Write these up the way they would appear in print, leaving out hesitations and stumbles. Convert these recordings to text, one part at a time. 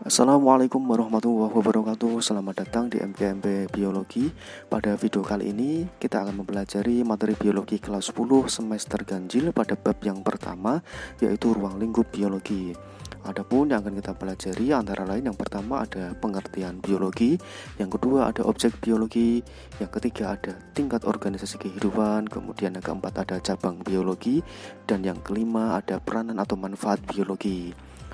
Assalamualaikum warahmatullahi wabarakatuh. Selamat datang di MKMB Biologi. Pada video kali ini kita akan mempelajari materi biologi kelas 10 semester ganjil pada bab yang pertama, yaitu ruang lingkup biologi. Adapun yang akan kita pelajari antara lain, yang pertama ada pengertian biologi, yang kedua ada objek biologi, yang ketiga ada tingkat organisasi kehidupan, kemudian yang keempat ada cabang biologi, dan yang kelima ada peranan atau manfaat biologi.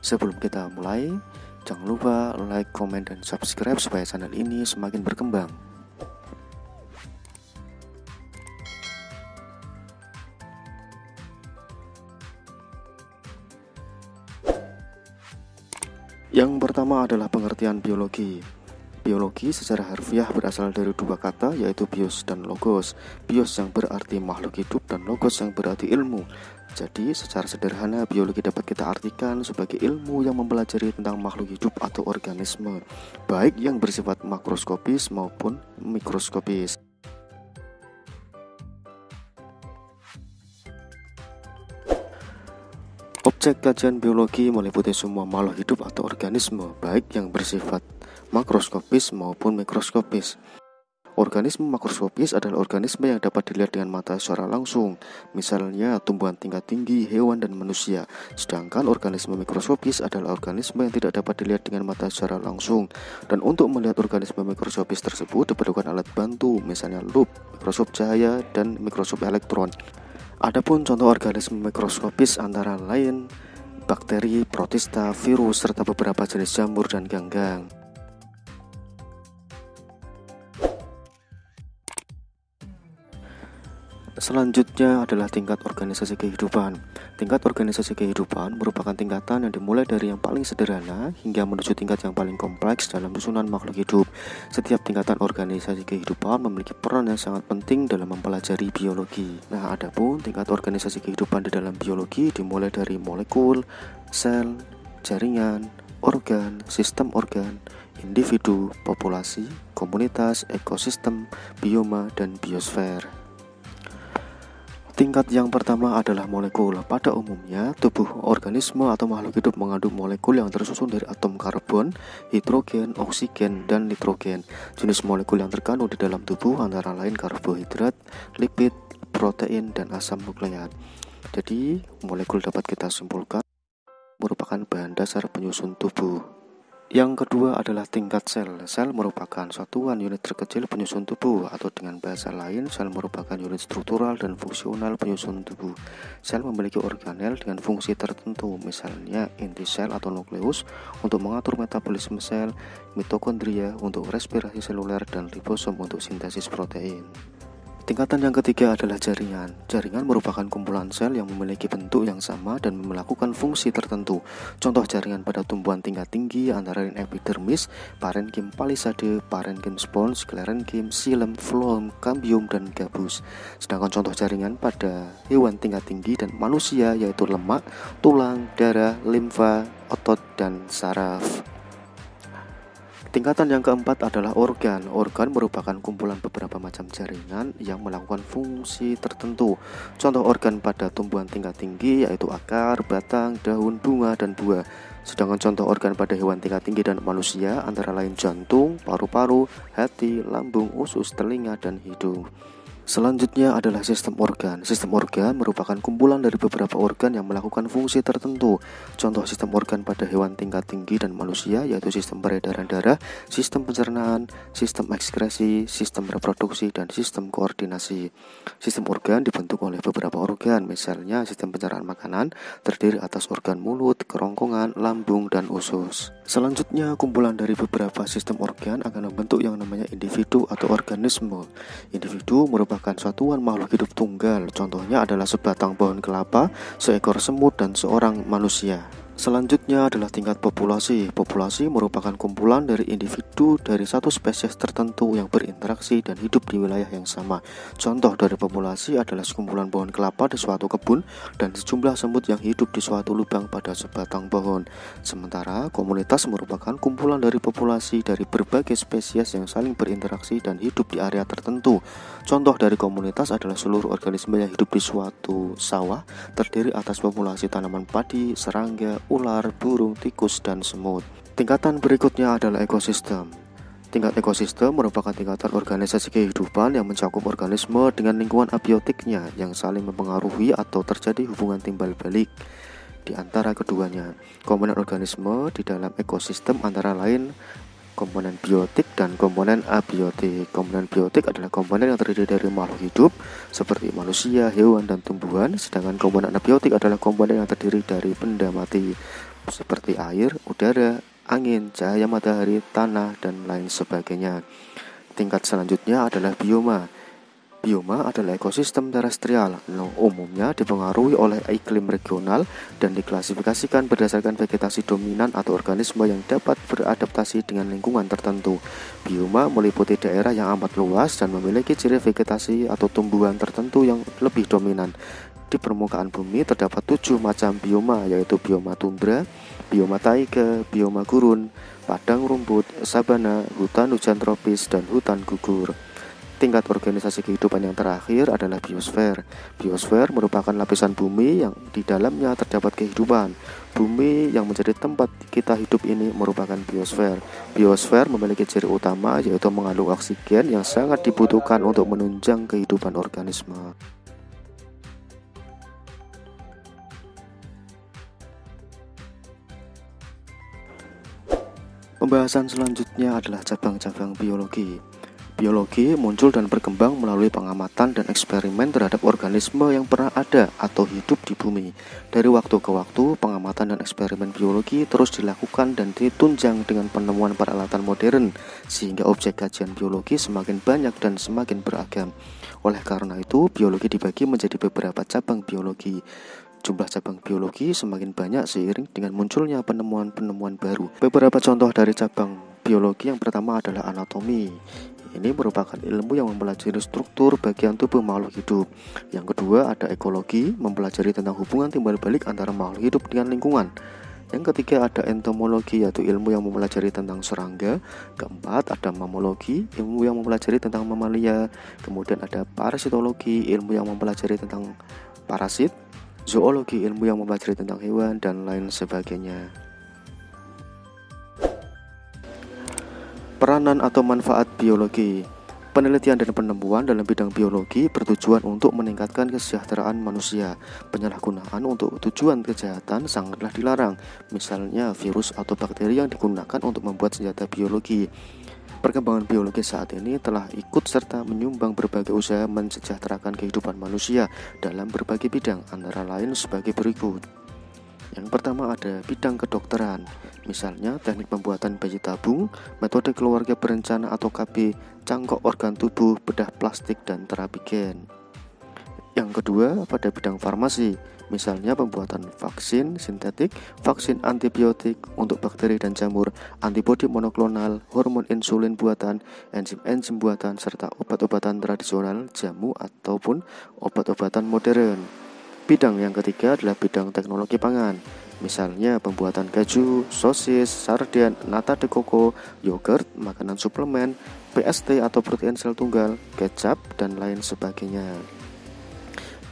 Sebelum kita mulai, jangan lupa like, komen, dan subscribe supaya channel ini semakin berkembang. Yang pertama adalah pengertian biologi. Biologi secara harfiah berasal dari dua kata, yaitu bios dan logos. Bios yang berarti makhluk hidup dan logos yang berarti ilmu. Jadi secara sederhana biologi dapat kita artikan sebagai ilmu yang mempelajari tentang makhluk hidup atau organisme, baik yang bersifat makroskopis maupun mikroskopis. Objek kajian biologi meliputi semua makhluk hidup atau organisme, baik yang bersifat makroskopis maupun mikroskopis. Organisme makroskopis adalah organisme yang dapat dilihat dengan mata secara langsung, misalnya tumbuhan tingkat tinggi, hewan, dan manusia. Sedangkan organisme mikroskopis adalah organisme yang tidak dapat dilihat dengan mata secara langsung. Dan untuk melihat organisme mikroskopis tersebut diperlukan alat bantu, misalnya lup, mikroskop cahaya, dan mikroskop elektron. Adapun contoh organisme mikroskopis antara lain bakteri, protista, virus, serta beberapa jenis jamur dan ganggang. Selanjutnya adalah tingkat organisasi kehidupan. Tingkat organisasi kehidupan merupakan tingkatan yang dimulai dari yang paling sederhana hingga menuju tingkat yang paling kompleks dalam susunan makhluk hidup. Setiap tingkatan organisasi kehidupan memiliki peran yang sangat penting dalam mempelajari biologi. Nah, adapun tingkat organisasi kehidupan di dalam biologi dimulai dari molekul, sel, jaringan, organ, sistem organ, individu, populasi, komunitas, ekosistem, bioma, dan biosfer. Tingkat yang pertama adalah molekul. Pada umumnya, tubuh organisme atau makhluk hidup mengandung molekul yang tersusun dari atom karbon, hidrogen, oksigen, dan nitrogen. Jenis molekul yang terkandung di dalam tubuh antara lain karbohidrat, lipid, protein, dan asam nukleat. Jadi, molekul dapat kita simpulkan merupakan bahan dasar penyusun tubuh. Yang kedua adalah tingkat sel. Sel merupakan satuan unit terkecil penyusun tubuh, atau dengan bahasa lain, sel merupakan unit struktural dan fungsional penyusun tubuh. Sel memiliki organel dengan fungsi tertentu, misalnya inti sel atau nukleus untuk mengatur metabolisme sel, mitokondria untuk respirasi seluler, dan ribosom untuk sintesis protein. Tingkatan yang ketiga adalah jaringan. Jaringan merupakan kumpulan sel yang memiliki bentuk yang sama dan melakukan fungsi tertentu. Contoh jaringan pada tumbuhan tingkat tinggi antara lain epidermis, parenkim palisade, parenkim spons, sclerenchyme, xilem, phloem, cambium, dan gabus. Sedangkan contoh jaringan pada hewan tingkat tinggi dan manusia yaitu lemak, tulang, darah, limfa, otot, dan saraf. Tingkatan yang keempat adalah organ. Organ merupakan kumpulan beberapa macam jaringan yang melakukan fungsi tertentu. Contoh organ pada tumbuhan tingkat tinggi yaitu akar, batang, daun, bunga, dan buah. Sedangkan contoh organ pada hewan tingkat tinggi dan manusia antara lain jantung, paru-paru, hati, lambung, usus, telinga, dan hidung. Selanjutnya adalah sistem organ. Sistem organ merupakan kumpulan dari beberapa organ yang melakukan fungsi tertentu. Contoh sistem organ pada hewan tingkat tinggi dan manusia yaitu sistem peredaran darah, sistem pencernaan, sistem ekskresi, sistem reproduksi, dan sistem koordinasi. Sistem organ dibentuk oleh beberapa organ, misalnya sistem pencernaan makanan terdiri atas organ mulut, kerongkongan, lambung, dan usus. Selanjutnya, kumpulan dari beberapa sistem organ akan membentuk yang namanya individu atau organisme. Individu merupakan satuan makhluk hidup tunggal. Contohnya adalah sebatang pohon kelapa, seekor semut, dan seorang manusia. Selanjutnya adalah tingkat populasi. Populasi merupakan kumpulan dari individu dari satu spesies tertentu yang berinteraksi dan hidup di wilayah yang sama. Contoh dari populasi adalah sekumpulan pohon kelapa di suatu kebun dan sejumlah semut yang hidup di suatu lubang pada sebatang pohon. Sementara komunitas merupakan kumpulan dari populasi dari berbagai spesies yang saling berinteraksi dan hidup di area tertentu. Contoh dari komunitas adalah seluruh organisme yang hidup di suatu sawah terdiri atas populasi tanaman padi, serangga, ular, burung, tikus, dan semut. Tingkatan berikutnya adalah ekosistem. Tingkat ekosistem merupakan tingkatan organisasi kehidupan yang mencakup organisme dengan lingkungan abiotiknya yang saling mempengaruhi atau terjadi hubungan timbal balik di antara keduanya. Komponen organisme di dalam ekosistem antara lain komponen biotik dan komponen abiotik. Komponen biotik adalah komponen yang terdiri dari makhluk hidup seperti manusia, hewan, dan tumbuhan, sedangkan komponen abiotik adalah komponen yang terdiri dari benda mati seperti air, udara, angin, cahaya matahari, tanah, dan lain sebagainya. Tingkat selanjutnya adalah bioma. Bioma adalah ekosistem terestrial yang umumnya dipengaruhi oleh iklim regional dan diklasifikasikan berdasarkan vegetasi dominan atau organisme yang dapat beradaptasi dengan lingkungan tertentu. Bioma meliputi daerah yang amat luas dan memiliki ciri vegetasi atau tumbuhan tertentu yang lebih dominan. Di permukaan bumi terdapat 7 macam bioma, yaitu bioma tundra, bioma taiga, bioma gurun, padang rumput, sabana, hutan hujan tropis, dan hutan gugur. Tingkat organisasi kehidupan yang terakhir adalah biosfer. Biosfer merupakan lapisan bumi yang di dalamnya terdapat kehidupan. Bumi yang menjadi tempat kita hidup ini merupakan biosfer. Biosfer memiliki ciri utama yaitu mengandung oksigen yang sangat dibutuhkan untuk menunjang kehidupan organisme. Pembahasan selanjutnya adalah cabang-cabang biologi. Biologi muncul dan berkembang melalui pengamatan dan eksperimen terhadap organisme yang pernah ada atau hidup di bumi. Dari waktu ke waktu, pengamatan dan eksperimen biologi terus dilakukan dan ditunjang dengan penemuan peralatan modern, sehingga objek kajian biologi semakin banyak dan semakin beragam. Oleh karena itu, biologi dibagi menjadi beberapa cabang biologi. Jumlah cabang biologi semakin banyak seiring dengan munculnya penemuan-penemuan baru. Beberapa contoh dari cabang biologi yang pertama adalah anatomi. Ini merupakan ilmu yang mempelajari struktur bagian tubuh makhluk hidup. Yang kedua ada ekologi, mempelajari tentang hubungan timbal balik antara makhluk hidup dengan lingkungan. Yang ketiga ada entomologi, yaitu ilmu yang mempelajari tentang serangga. Keempat ada mammalogi, ilmu yang mempelajari tentang mamalia. Kemudian ada parasitologi, ilmu yang mempelajari tentang parasit. Zoologi, ilmu yang mempelajari tentang hewan, dan lain sebagainya. Peranan atau manfaat biologi. Penelitian dan penemuan dalam bidang biologi bertujuan untuk meningkatkan kesejahteraan manusia. Penyalahgunaan untuk tujuan kejahatan sangatlah dilarang. Misalnya virus atau bakteri yang digunakan untuk membuat senjata biologi. Perkembangan biologi saat ini telah ikut serta menyumbang berbagai usaha mensejahterakan kehidupan manusia dalam berbagai bidang, antara lain sebagai berikut. Yang pertama ada bidang kedokteran, misalnya teknik pembuatan bayi tabung, metode keluarga berencana atau KB, cangkok organ tubuh, bedah plastik, dan terapi gen. Yang kedua pada bidang farmasi, misalnya pembuatan vaksin sintetik, vaksin antibiotik untuk bakteri dan jamur, antibodi monoklonal, hormon insulin buatan, enzim-enzim buatan, serta obat-obatan tradisional, jamu, ataupun obat-obatan modern. Bidang yang ketiga adalah bidang teknologi pangan, misalnya pembuatan keju, sosis, sarden, nata de coco, yogurt, makanan suplemen, PST atau protein sel tunggal, kecap, dan lain sebagainya.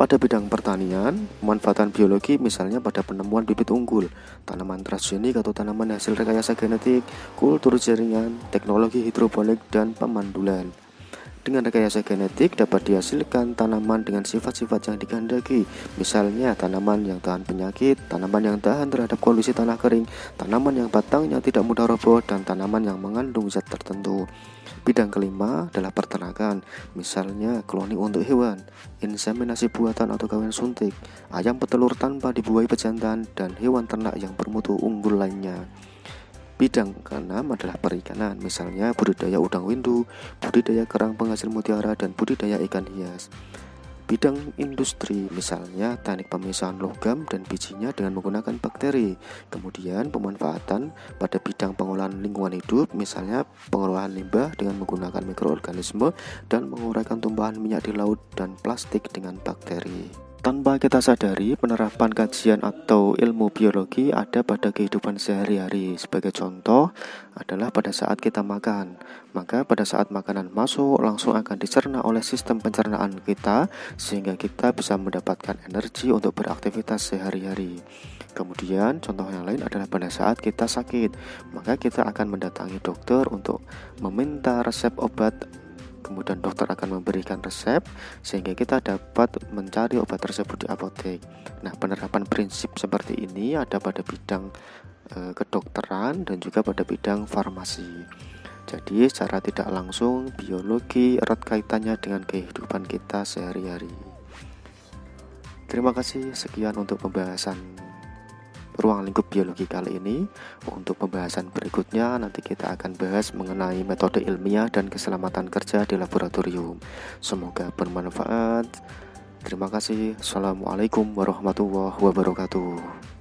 Pada bidang pertanian, pemanfaatan biologi misalnya pada penemuan bibit unggul, tanaman transgenik atau tanaman hasil rekayasa genetik, kultur jaringan, teknologi hidroponik, dan pemandulan. Dengan rekayasa genetik dapat dihasilkan tanaman dengan sifat-sifat yang dikehendaki, misalnya tanaman yang tahan penyakit, tanaman yang tahan terhadap kondisi tanah kering, tanaman yang batangnya tidak mudah roboh, dan tanaman yang mengandung zat tertentu. Bidang kelima adalah peternakan, misalnya kloni untuk hewan, inseminasi buatan atau kawin suntik, ayam petelur tanpa dibuahi pejantan, dan hewan ternak yang bermutu unggul lainnya. Bidang keenam adalah perikanan, misalnya budidaya udang windu, budidaya kerang penghasil mutiara, dan budidaya ikan hias. Bidang industri, misalnya teknik pemisahan logam dan bijinya dengan menggunakan bakteri. Kemudian pemanfaatan pada bidang pengolahan lingkungan hidup, misalnya pengolahan limbah dengan menggunakan mikroorganisme dan menguraikan tumpahan minyak di laut dan plastik dengan bakteri. Tanpa kita sadari, penerapan kajian atau ilmu biologi ada pada kehidupan sehari-hari. Sebagai contoh adalah pada saat kita makan. Maka pada saat makanan masuk, langsung akan dicerna oleh sistem pencernaan kita, sehingga kita bisa mendapatkan energi untuk beraktivitas sehari-hari. Kemudian contoh yang lain adalah pada saat kita sakit, maka kita akan mendatangi dokter untuk meminta resep obat. Kemudian dokter akan memberikan resep sehingga kita dapat mencari obat tersebut di apotek. Nah, penerapan prinsip seperti ini ada pada bidang kedokteran dan juga pada bidang farmasi. Jadi secara tidak langsung biologi erat kaitannya dengan kehidupan kita sehari-hari. Terima kasih, sekian untuk pembahasan ruang lingkup biologi kali ini. Untuk pembahasan berikutnya nanti kita akan bahas mengenai metode ilmiah dan keselamatan kerja di laboratorium. Semoga bermanfaat. Terima kasih. Assalamualaikum warahmatullahi wabarakatuh.